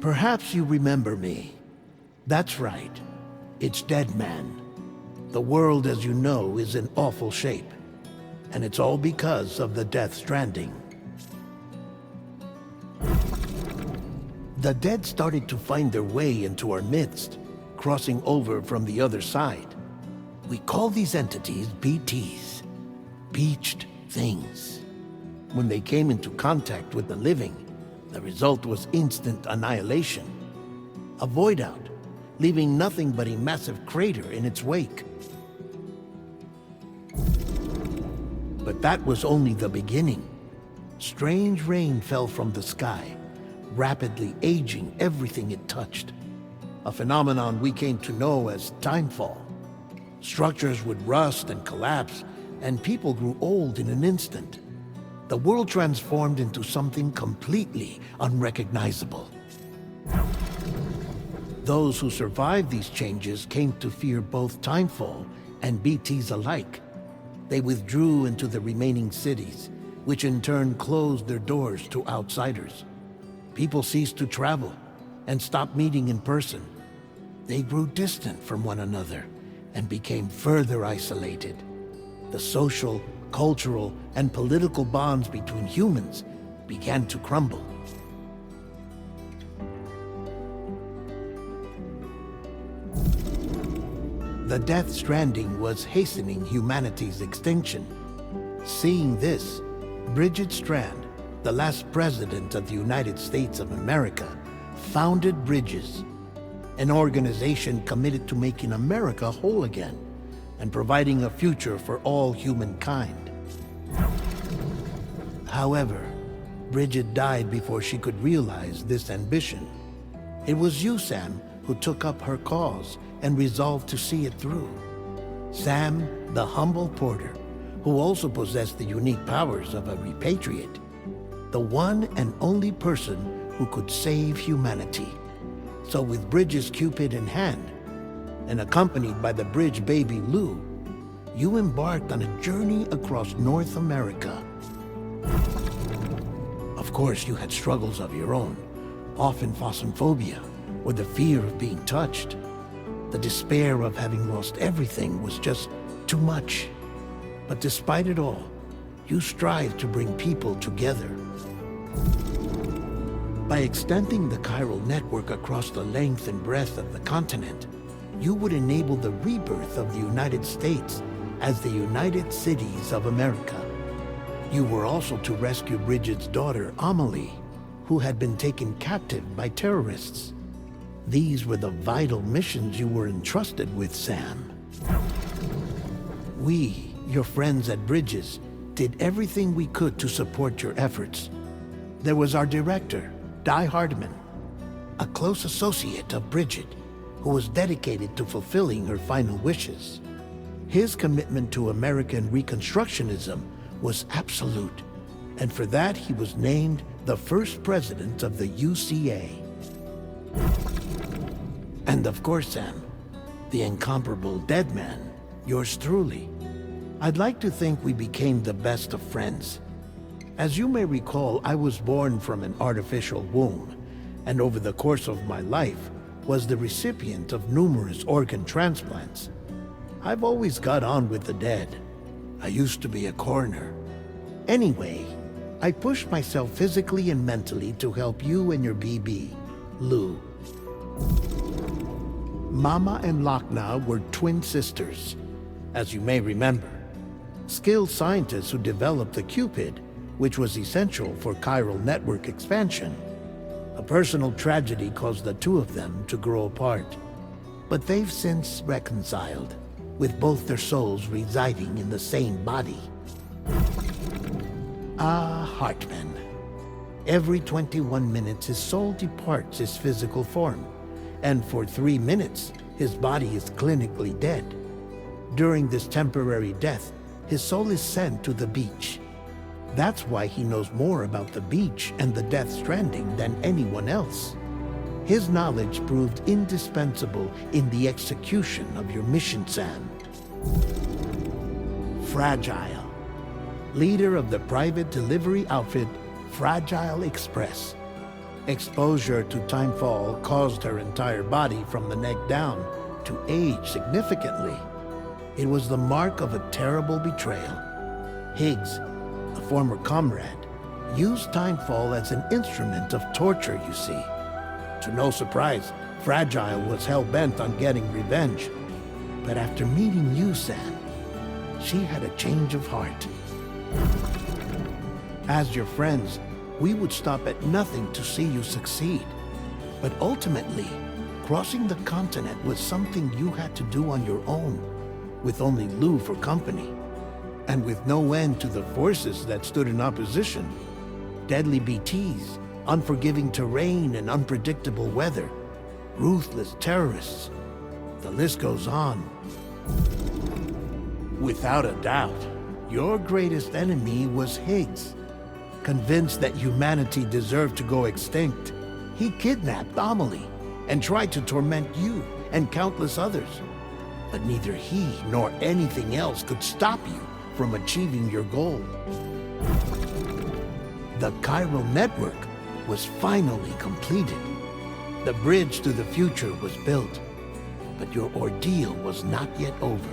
Perhaps you remember me. That's right. It's Dead Man. The world, as you know, is in awful shape. And it's all because of the Death Stranding. The dead started to find their way into our midst, crossing over from the other side. We call these entities BTs, Beached Things. When they came into contact with the living, the result was instant annihilation. A void out, leaving nothing but a massive crater in its wake. But that was only the beginning. Strange rain fell from the sky, rapidly aging everything it touched. A phenomenon we came to know as timefall. Structures would rust and collapse, and people grew old in an instant. The world transformed into something completely unrecognizable. Those who survived these changes came to fear both timefall and BTs alike. They withdrew into the remaining cities, which in turn closed their doors to outsiders. People ceased to travel and stopped meeting in person. They grew distant from one another and became further isolated. The social, cultural, and political bonds between humans began to crumble. The Death Stranding was hastening humanity's extinction. Seeing this, Bridget Strand, the last president of the United States of America, founded Bridges, an organization committed to making America whole again and providing a future for all humankind. However, Bridget died before she could realize this ambition. It was you, Sam, who took up her cause and resolved to see it through. Sam, the humble porter, who also possessed the unique powers of a repatriate. The one and only person who could save humanity. So with Bridges' Cupid in hand, and accompanied by the bridge baby Lou, you embarked on a journey across North America. Of course, you had struggles of your own, often phasmophobia, or the fear of being touched. The despair of having lost everything was just too much. But despite it all, you strive to bring people together. By extending the chiral network across the length and breadth of the continent, you would enable the rebirth of the United States as the United Cities of America. You were also to rescue Bridget's daughter, Amelie, who had been taken captive by terrorists. These were the vital missions you were entrusted with, Sam. We, your friends at Bridges, did everything we could to support your efforts. There was our director, Di Hardman, a close associate of Bridget, who was dedicated to fulfilling her final wishes. His commitment to American Reconstructionism was absolute, and for that he was named the first president of the UCA. And of course, Sam, the incomparable Dead Man, yours truly. I'd like to think we became the best of friends. As you may recall, I was born from an artificial womb, and over the course of my life was the recipient of numerous organ transplants. I've always got on with the dead. I used to be a coroner. Anyway, I pushed myself physically and mentally to help you and your BB, Lou. Mama and Lochna were twin sisters, as you may remember. Skilled scientists who developed the Cupid, which was essential for chiral network expansion. A personal tragedy caused the two of them to grow apart. But they've since reconciled, with both their souls residing in the same body. Ah, Hartman. Every 21 minutes his soul departs his physical form, and for 3 minutes his body is clinically dead. During this temporary death, his soul is sent to the beach. That's why he knows more about the beach and the Death Stranding than anyone else. His knowledge proved indispensable in the execution of your mission, Sam. Fragile, leader of the private delivery outfit Fragile Express. Exposure to timefall caused her entire body from the neck down to age significantly. It was the mark of a terrible betrayal. Higgs, a former comrade, used timefall as an instrument of torture, you see. To no surprise, Fragile was hell-bent on getting revenge. But after meeting you, Sam, she had a change of heart. As your friends, we would stop at nothing to see you succeed. But ultimately, crossing the continent was something you had to do on your own, with only Lou for company, and with no end to the forces that stood in opposition. Deadly BTs, unforgiving terrain and unpredictable weather, ruthless terrorists. The list goes on. Without a doubt, your greatest enemy was Higgs. Convinced that humanity deserved to go extinct, he kidnapped Amelie and tried to torment you and countless others. But neither he nor anything else could stop you from achieving your goal. The chiral network was finally completed. The bridge to the future was built, but your ordeal was not yet over.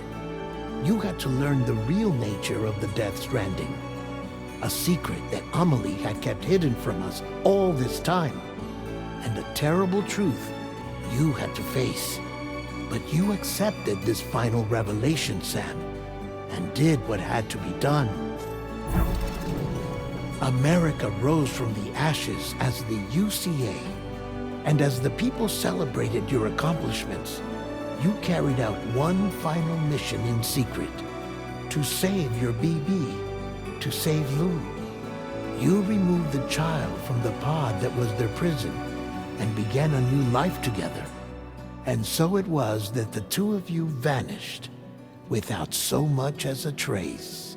You had to learn the real nature of the Death Stranding, a secret that Amelie had kept hidden from us all this time, and a terrible truth you had to face. But you accepted this final revelation, Sam, and did what had to be done. America rose from the ashes as the UCA, and as the people celebrated your accomplishments, you carried out one final mission in secret, to save your BB, to save Lou. You removed the child from the pod that was their prison and began a new life together. And so it was that the two of you vanished without so much as a trace.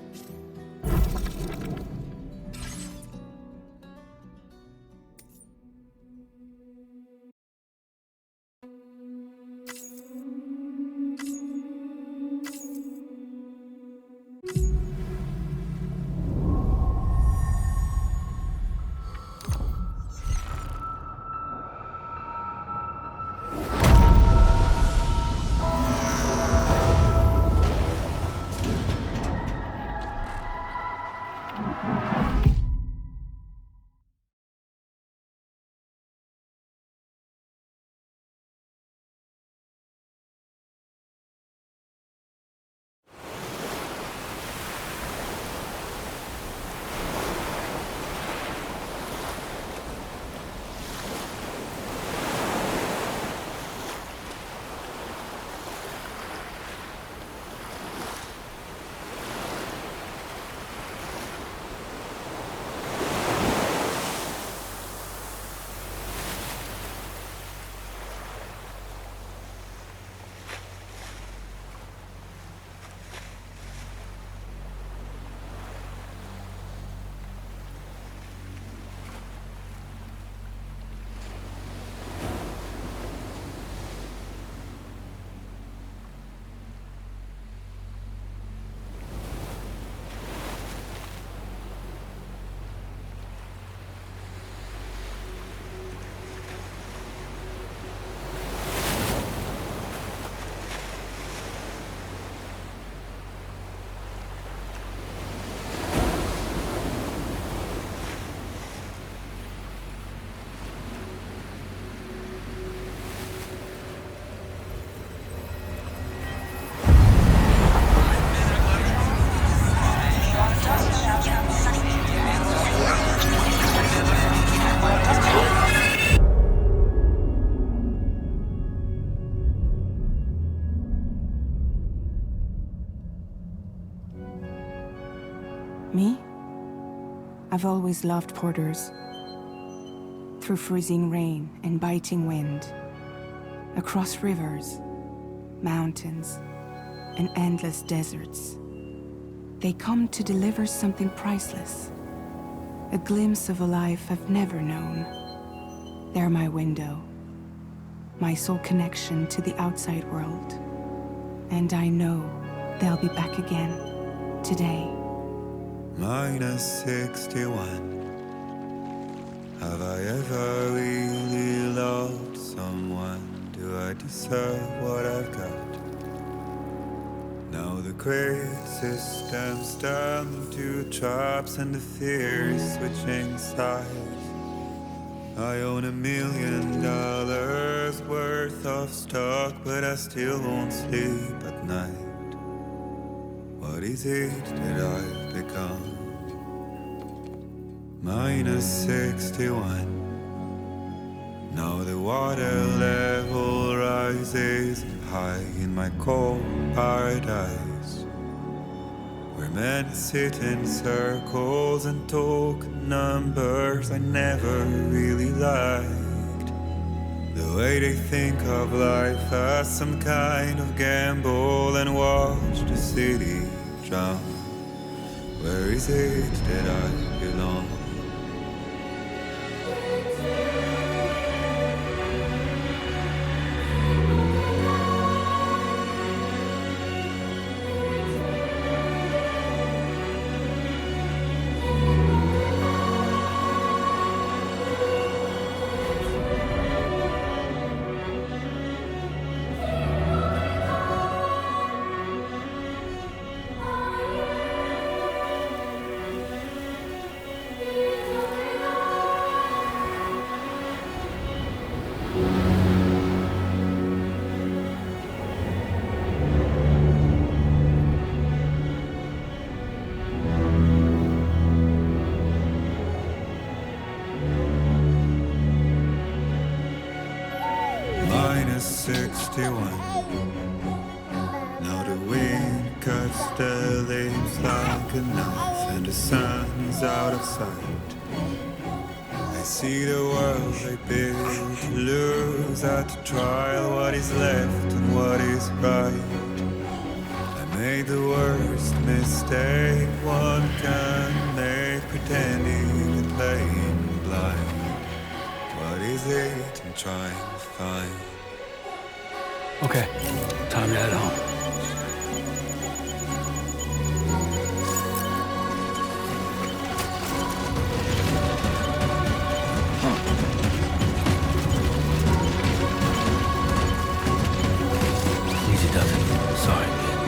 Me? I've always loved porters. Through freezing rain and biting wind, across rivers, mountains, and endless deserts, they come to deliver something priceless, a glimpse of a life I've never known. They're my window, my sole connection to the outside world. And I know they'll be back again, today. -61. Have I ever really loved someone? Do I deserve what I've got? Now the great systems turn into traps and the fear is switching sides. I own $1 million worth of stock, but I still won't sleep at night. What is it that I've become? -61. Now the water level rises high in my cold paradise, where men sit in circles and talk numbers I never really liked. The way they think of life as some kind of gamble and watch the city drown. Where is it that I belong? -61. Now the wind cuts the leaves like a knife, and the sun is out of sight. I see the world they build to lose at the trial, what is left and what is right. I made the worst mistake one can make, pretending and playing blind. What is it I'm trying to find? Okay, time to head home. Easy does it. Sorry, kid.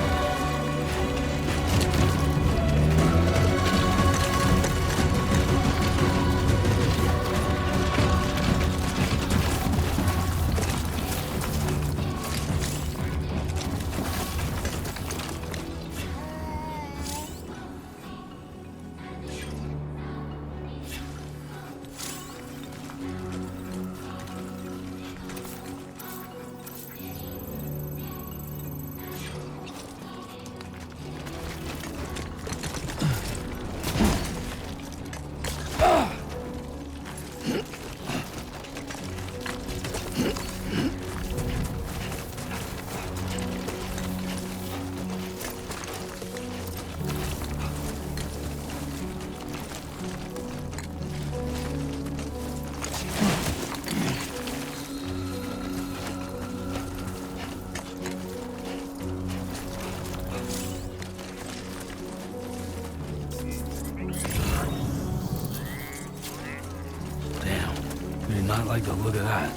Not like the look of that.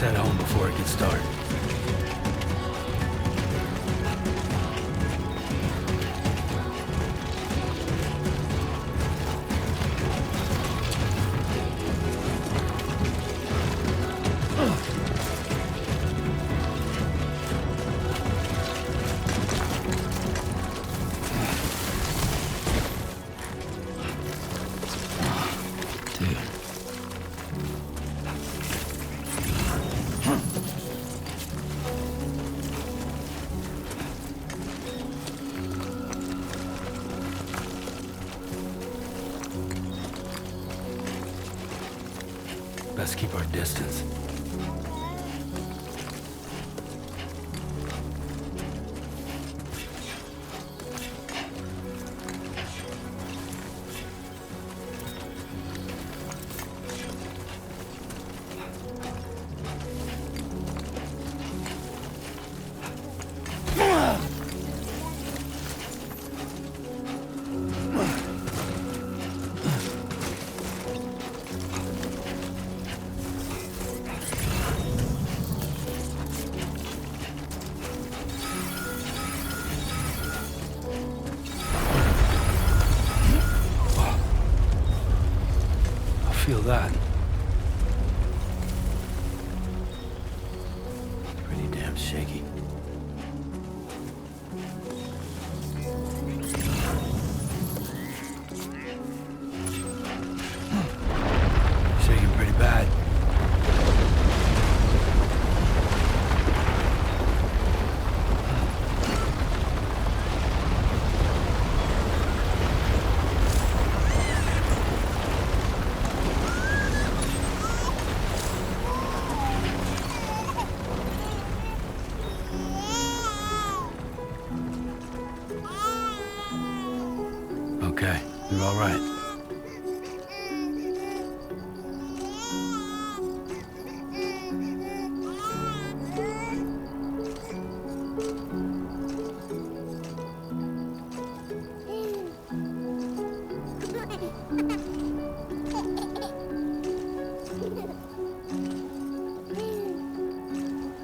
Let's head home before it gets dark. Best keep our distance. Feel that. Pretty damn shaky. Shaking pretty bad. Okay, you're all right.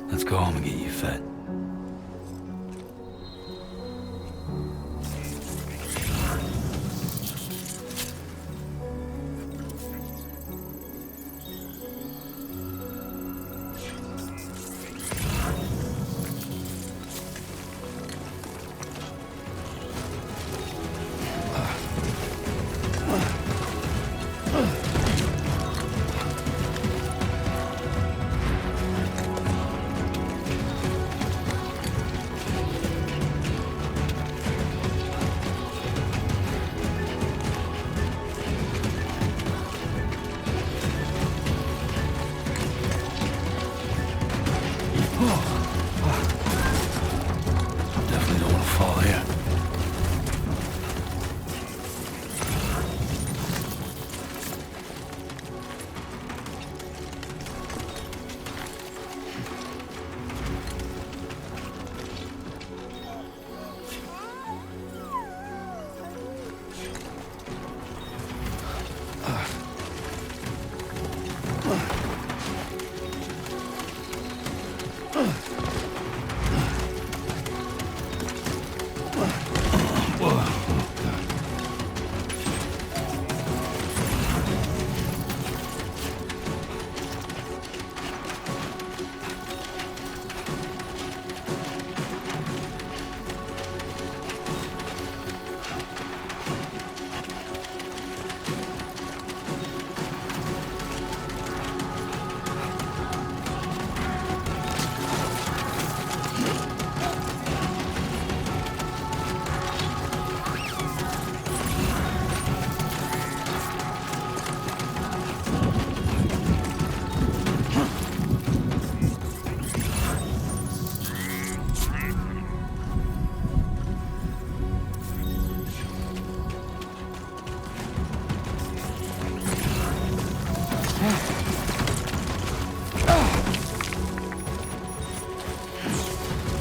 Let's go home and get you fed. Definitely don't want to fall here.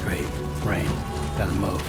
Great. Rain. Gotta move.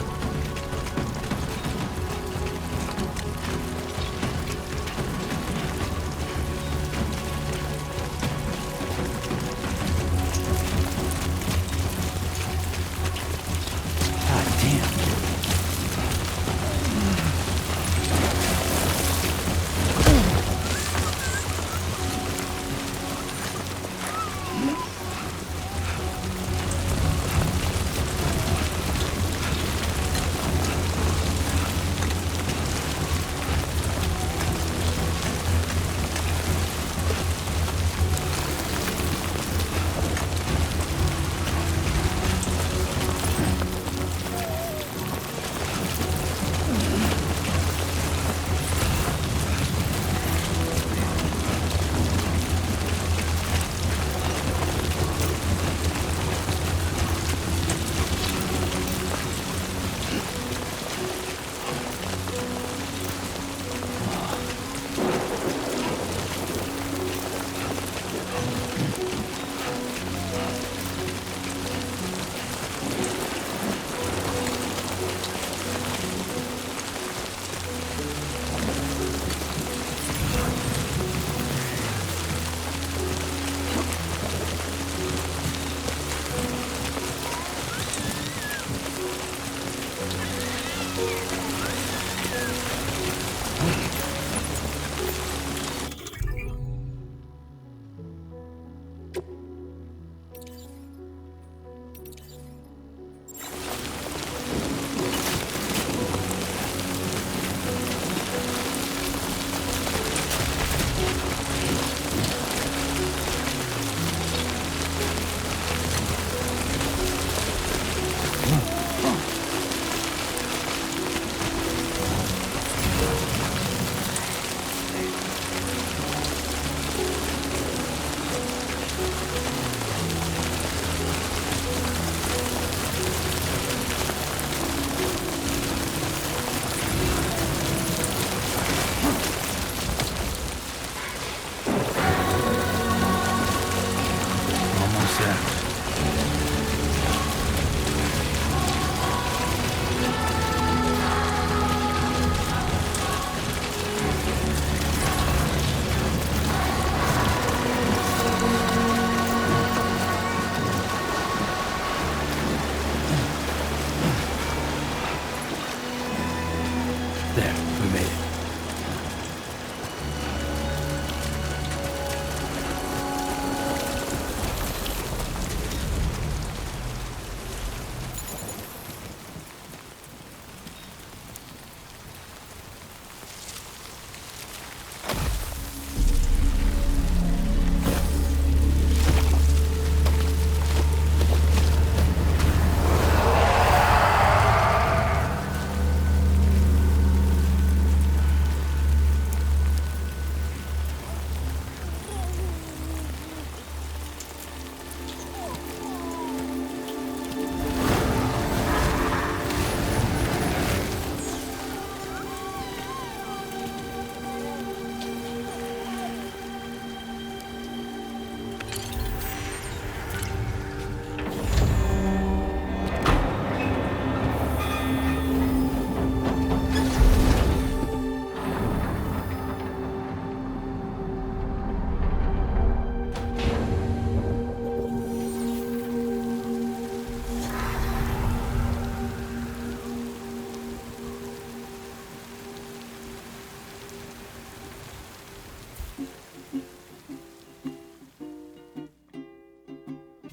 There, we made it.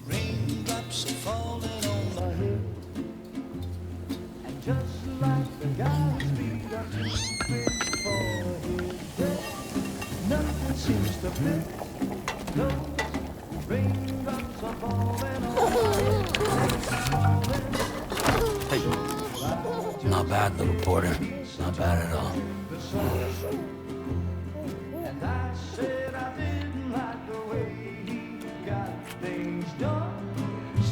Raindrops are falling on my head, and just like the guy's feet are too big for his bed, nothing seems to fit. Those raindrops are falling on my head. Hey, not bad, little porter. Not bad at all. And I said I didn't like the way he got things done.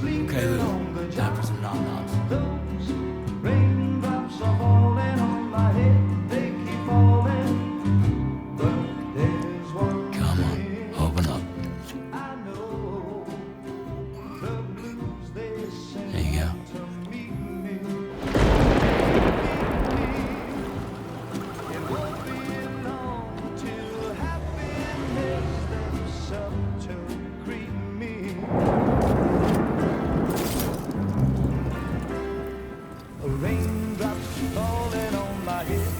Okay, Lou, time for some nom-noms. Those raindrops are falling on my head. They keep falling, but there's one Come on, open up. I know. The blues they sing There you go. to meet me. It won't be long till happiness steps up to greet me. Raindrops falling on my head,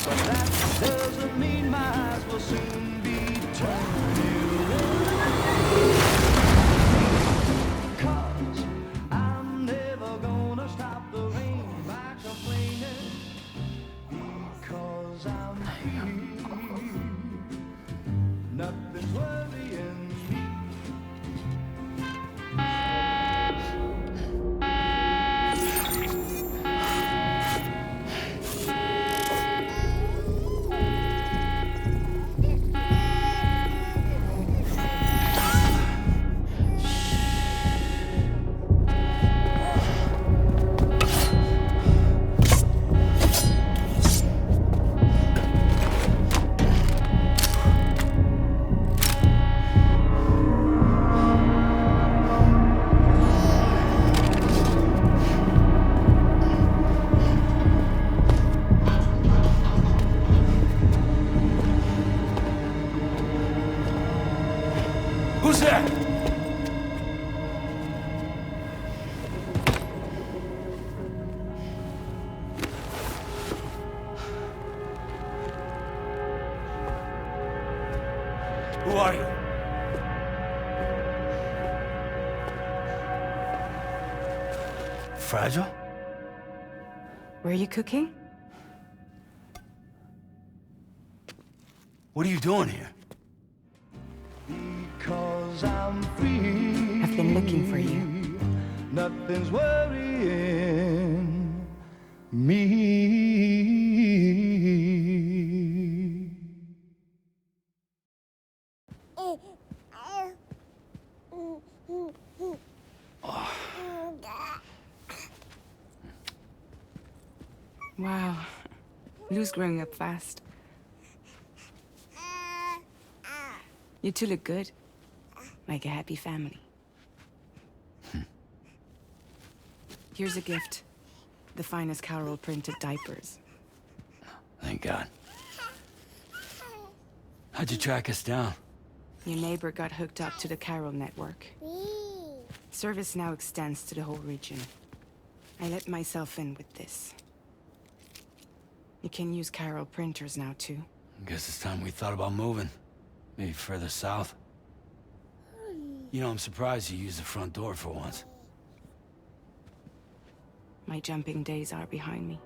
but that doesn't mean my eyes will soon be turning red. 'Cause I'm never gonna stop the rain by complaining, because I'm free. Nothing's worrying me. Who's there? Who are you? Fragile? Were you cooking? What are you doing here? Because I'm free. I've been looking for you. Nothing's worrying me. Wow. Lou's growing up fast. You two look good. like a happy family. Here's a gift. The finest Carol printed diapers. Thank God. How'd you track us down? Your neighbor got hooked up to the Carol network. Service now extends to the whole region. I let myself in with this. You can use Carol printers now, too. Guess it's time we thought about moving. Maybe further south. You know, I'm surprised you used the front door for once. My jumping days are behind me.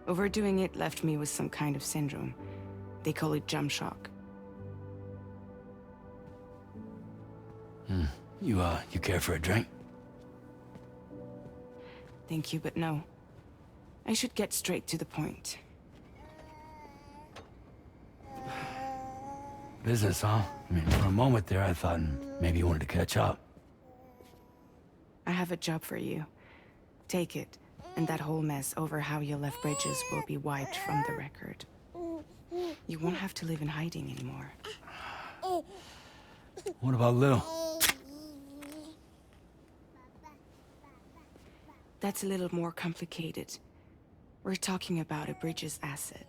Overdoing it left me with some kind of syndrome. They call it jump shock. You care for a drink? Thank you, but no. I should get straight to the point. Business, huh? I mean, for a moment there, I thought maybe you wanted to catch up. I have a job for you. Take it, and that whole mess over how you left Bridges will be wiped from the record. You won't have to live in hiding anymore. What about Lil? That's a little more complicated. We're talking about a Bridges asset.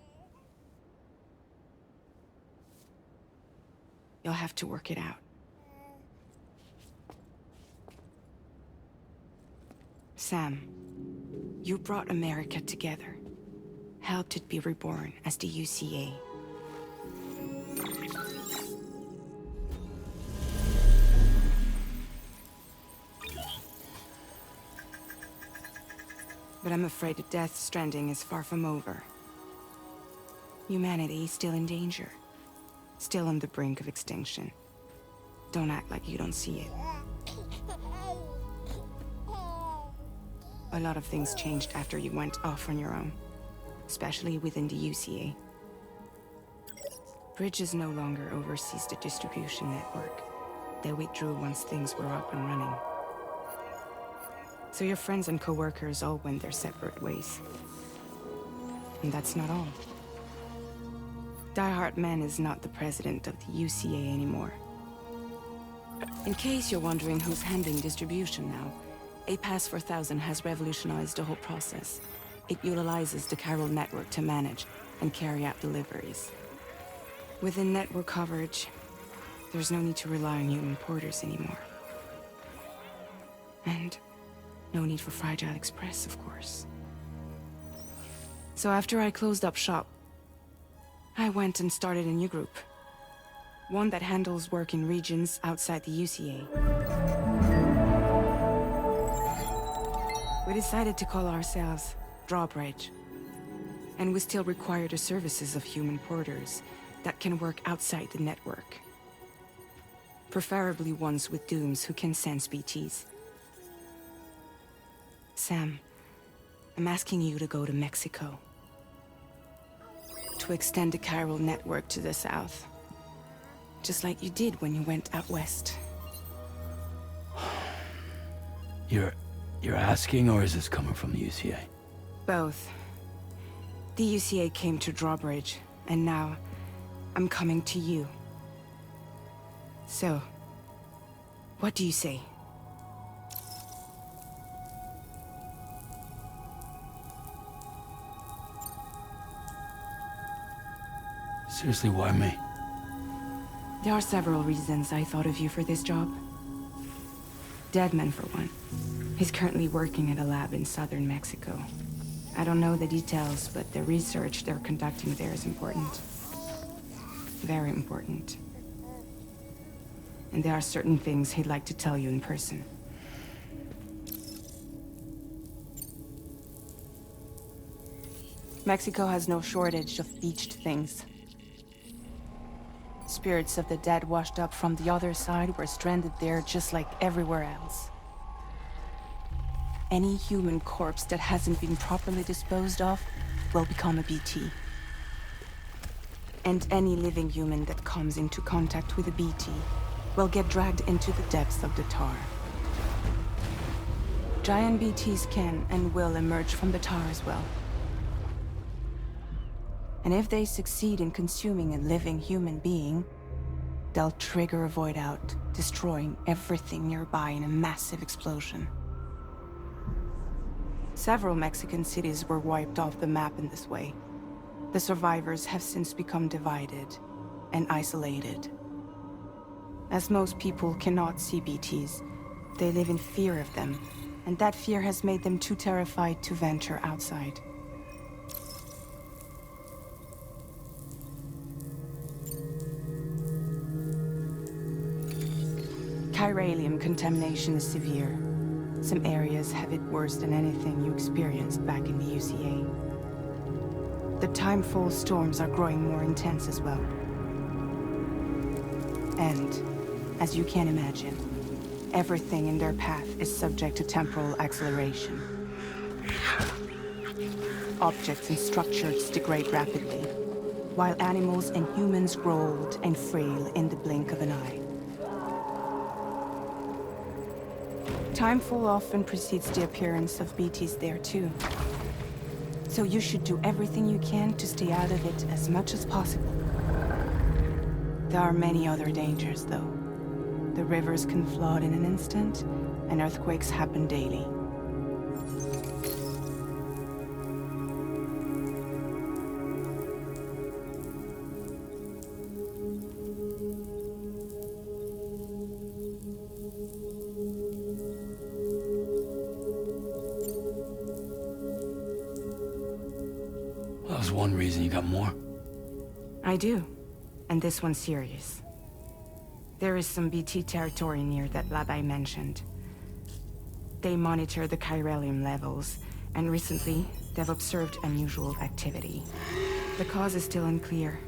You'll have to work it out. Sam, you brought America together. Helped it be reborn as the UCA. But I'm afraid that Death Stranding is far from over. Humanity is still in danger. Still on the brink of extinction. Don't act like you don't see it. A lot of things changed after you went off on your own. Especially within the UCA. Bridges no longer oversees the distribution network. They withdrew once things were up and running. So your friends and co-workers all went their separate ways. And that's not all. Die Hard Man is not the president of the UCA anymore. In case you're wondering who's handling distribution now, A Pass 4000 has revolutionized the whole process. It utilizes the Carol network to manage and carry out deliveries. Within network coverage, there's no need to rely on human porters anymore. And no need for Fragile Express, of course. So after I closed up shop, I went and started a new group. One that handles work in regions outside the UCA. We decided to call ourselves Drawbridge. And we still require the services of human porters that can work outside the network. Preferably ones with dooms who can sense BTs. Sam, I'm asking you to go to Mexico. To extend the Carol network to the south. Just like you did when you went out west. You're asking, or is this coming from the UCA? Both. The UCA came to Drawbridge, and now I'm coming to you. So, what do you say? Seriously, why me? There are several reasons I thought of you for this job. Deadman, for one. He's currently working at a lab in southern Mexico. I don't know the details, but the research they're conducting there is important. Very important. And there are certain things he'd like to tell you in person. Mexico has no shortage of beached things. Spirits of the dead washed up from the other side were stranded there just like everywhere else. Any human corpse that hasn't been properly disposed of will become a BT. And any living human that comes into contact with a BT will get dragged into the depths of the tar. Giant BTs can and will emerge from the tar as well. And if they succeed in consuming a living human being, they'll trigger a void out, destroying everything nearby in a massive explosion. Several Mexican cities were wiped off the map in this way. The survivors have since become divided and isolated. As most people cannot see BTs, they live in fear of them, and that fear has made them too terrified to venture outside. Chiralium contamination is severe. Some areas have it worse than anything you experienced back in the UCA. The timefall storms are growing more intense as well. And, as you can imagine, everything in their path is subject to temporal acceleration. Objects and structures degrade rapidly, while animals and humans grow old and frail in the blink of an eye. Timefall often precedes the appearance of BTs there too. So you should do everything you can to stay out of it as much as possible. There are many other dangers though. The rivers can flood in an instant, and earthquakes happen daily. That was one reason. You got more? I do, and this one's serious. There is some BT territory near that lab I mentioned. They monitor the chiralium levels, and recently, they've observed unusual activity. The cause is still unclear,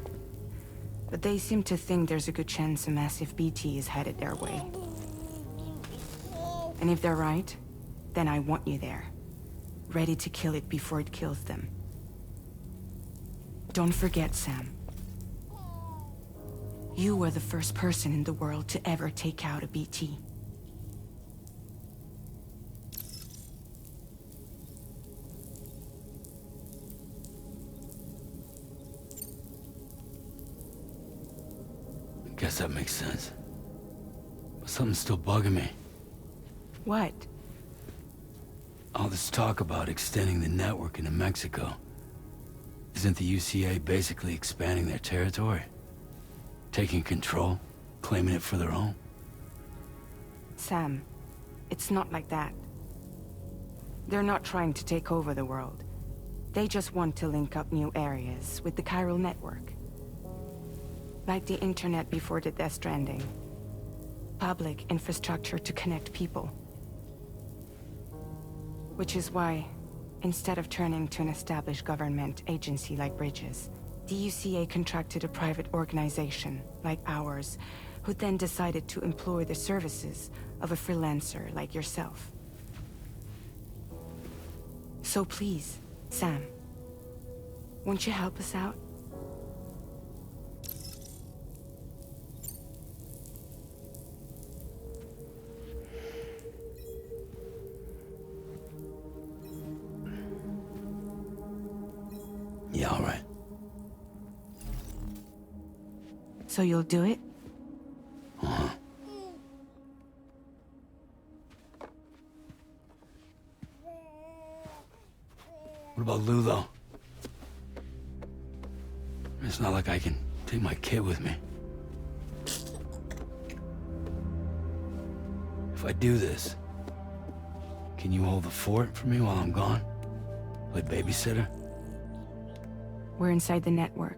but they seem to think there's a good chance a massive BT is headed their way. And if they're right, then I want you there, ready to kill it before it kills them. Don't forget, Sam. You were the first person in the world to ever take out a BT. I guess that makes sense. But something's still bugging me. What? All this talk about extending the network into Mexico. Isn't the UCA basically expanding their territory? Taking control, claiming it for their own? Sam, it's not like that. They're not trying to take over the world. They just want to link up new areas with the chiral network. Like the internet before the Death Stranding. Public infrastructure to connect people. Which is why, instead of turning to an established government agency like Bridges, the UCA contracted a private organization, like ours, who then decided to employ the services of a freelancer like yourself. So please, Sam, won't you help us out? Yeah, all right. So you'll do it? Uh-huh. What about Lou, though? It's not like I can take my kid with me. If I do this, can you hold the fort for me while I'm gone? Play babysitter? We're inside the network.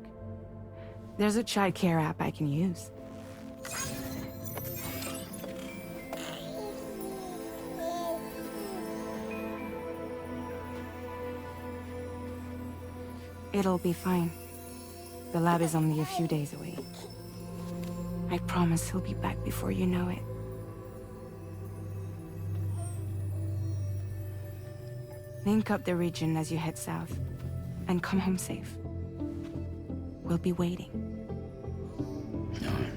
There's a child care app I can use. It'll be fine. The lab is only a few days away. I promise he'll be back before you know it. Link up the region as you head south, and come home safe. We'll be waiting. All right.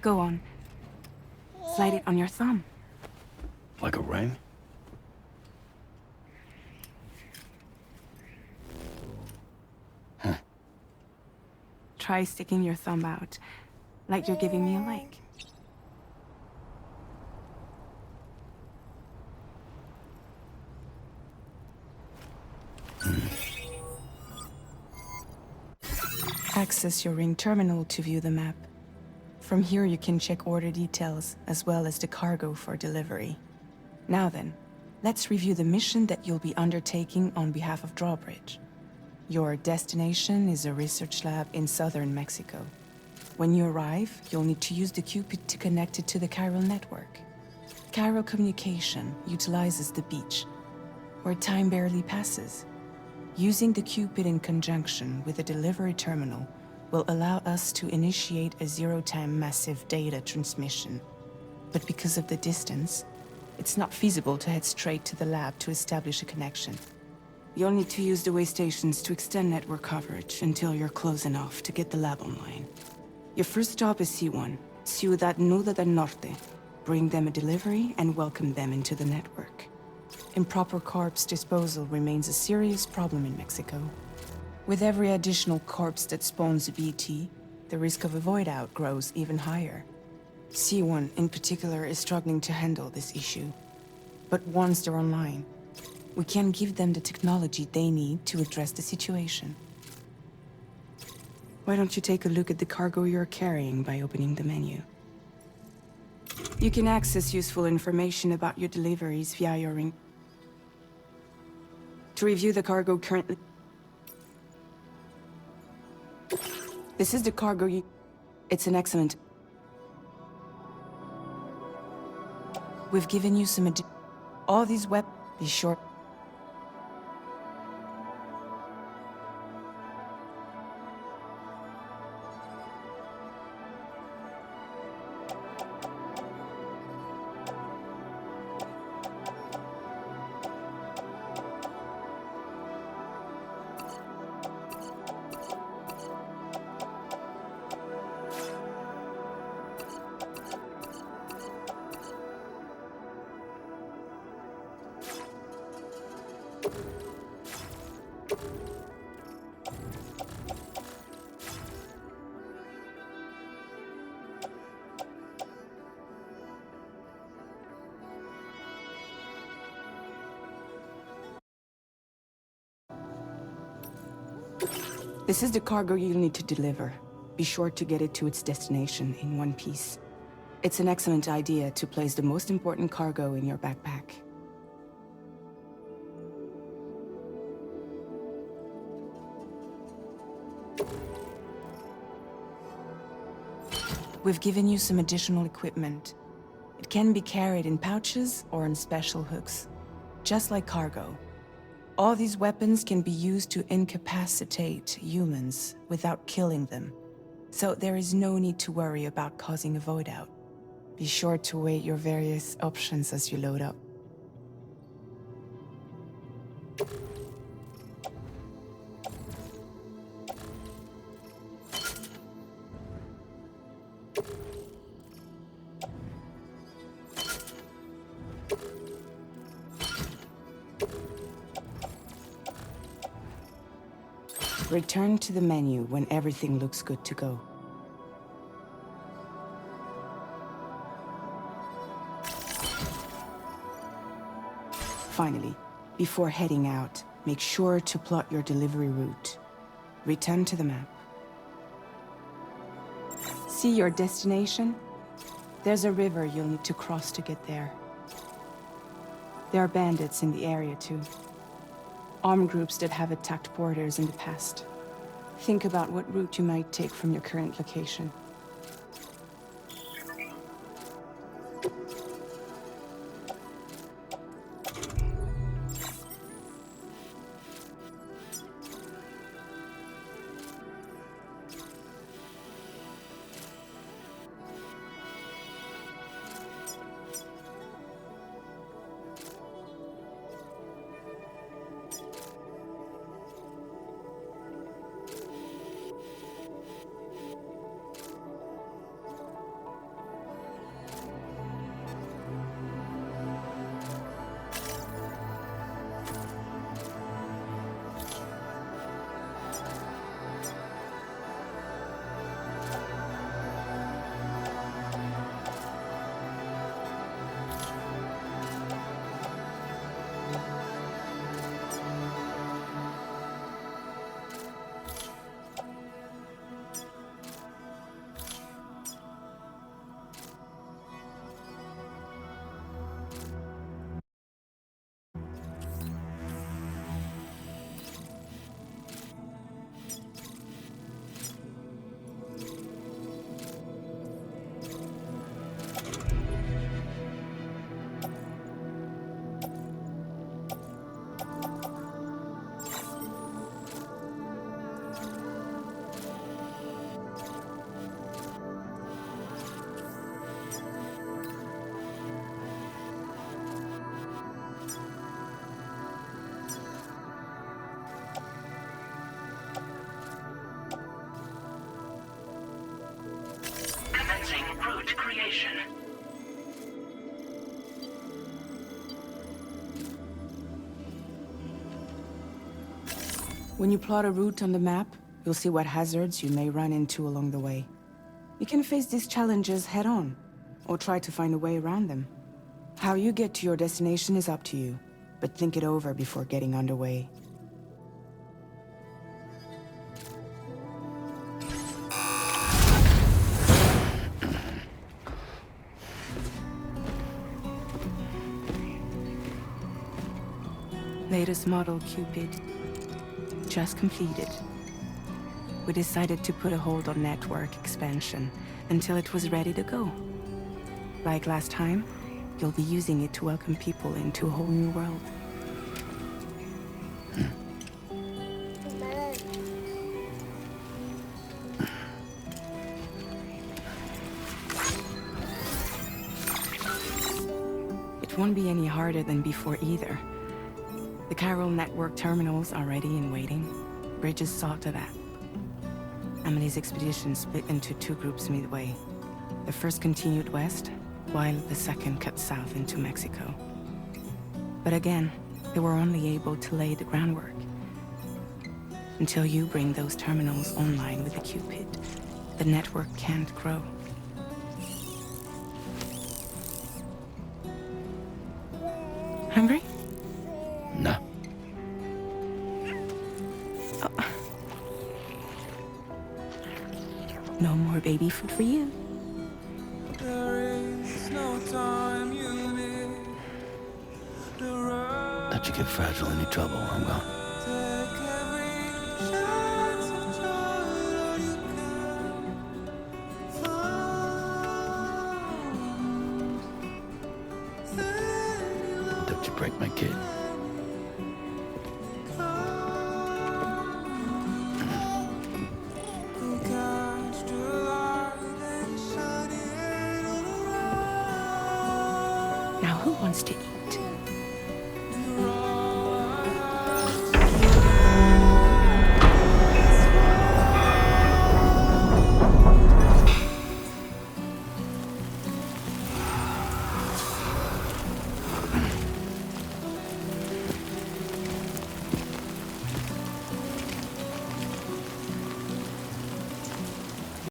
Go on. Slide it on your thumb. Like a ring? Try sticking your thumb out, like you're giving me a like. Access your ring terminal to view the map. From here you can check order details, as well as the cargo for delivery. Now then, let's review the mission that you'll be undertaking on behalf of Drawbridge. Your destination is a research lab in southern Mexico. When you arrive, you'll need to use the Cupid to connect it to the chiral network. Chiral communication utilizes the beach, where time barely passes. Using the Cupid in conjunction with a delivery terminal will allow us to initiate a zero-time massive data transmission. But because of the distance, it's not feasible to head straight to the lab to establish a connection. You'll need to use the way stations to extend network coverage until you're close enough to get the lab online. Your first stop is C1, Ciudad Nuda del Norte. Bring them a delivery and welcome them into the network. Improper corpse disposal remains a serious problem in Mexico. With every additional corpse that spawns a BT, the risk of a void out grows even higher. C1 in particular is struggling to handle this issue. But once they're online, we can give them the technology they need to address the situation. Why don't you take a look at the cargo you're carrying by opening the menu? You can access useful information about your deliveries via your ring. To review the cargo currently... This is the cargo you... It's an excellent... We've given you some all these be sure... This is the cargo you'll need to deliver. Be sure to get it to its destination in one piece. It's an excellent idea to place the most important cargo in your backpack. We've given you some additional equipment. It can be carried in pouches or on special hooks, just like cargo. All these weapons can be used to incapacitate humans without killing them. So there is no need to worry about causing a void out. Be sure to weigh your various options as you load up. Return to the menu when everything looks good to go. Finally, before heading out, make sure to plot your delivery route. Return to the map. See your destination? There's a river you'll need to cross to get there. There are bandits in the area too. Armed groups that have attacked borders in the past. Think about what route you might take from your current location. When you plot a route on the map, you'll see what hazards you may run into along the way. You can face these challenges head-on, or try to find a way around them. How you get to your destination is up to you, but think it over before getting underway. Latest model Cupid. Just completed. We decided to put a hold on network expansion until it was ready to go. Like last time, you'll be using it to welcome people into a whole new world. It won't be any harder than before either. The Chiral network terminals are ready and waiting. Bridges saw to that. Emily's expedition split into two groups midway. The first continued west, while the second cut south into Mexico. But again, they were only able to lay the groundwork. Until you bring those terminals online with the Cupid, the network can't grow. Hungry? No. Oh. No more baby food for you. Let you get fragile, any trouble, I'm gone. Don't you break my kid.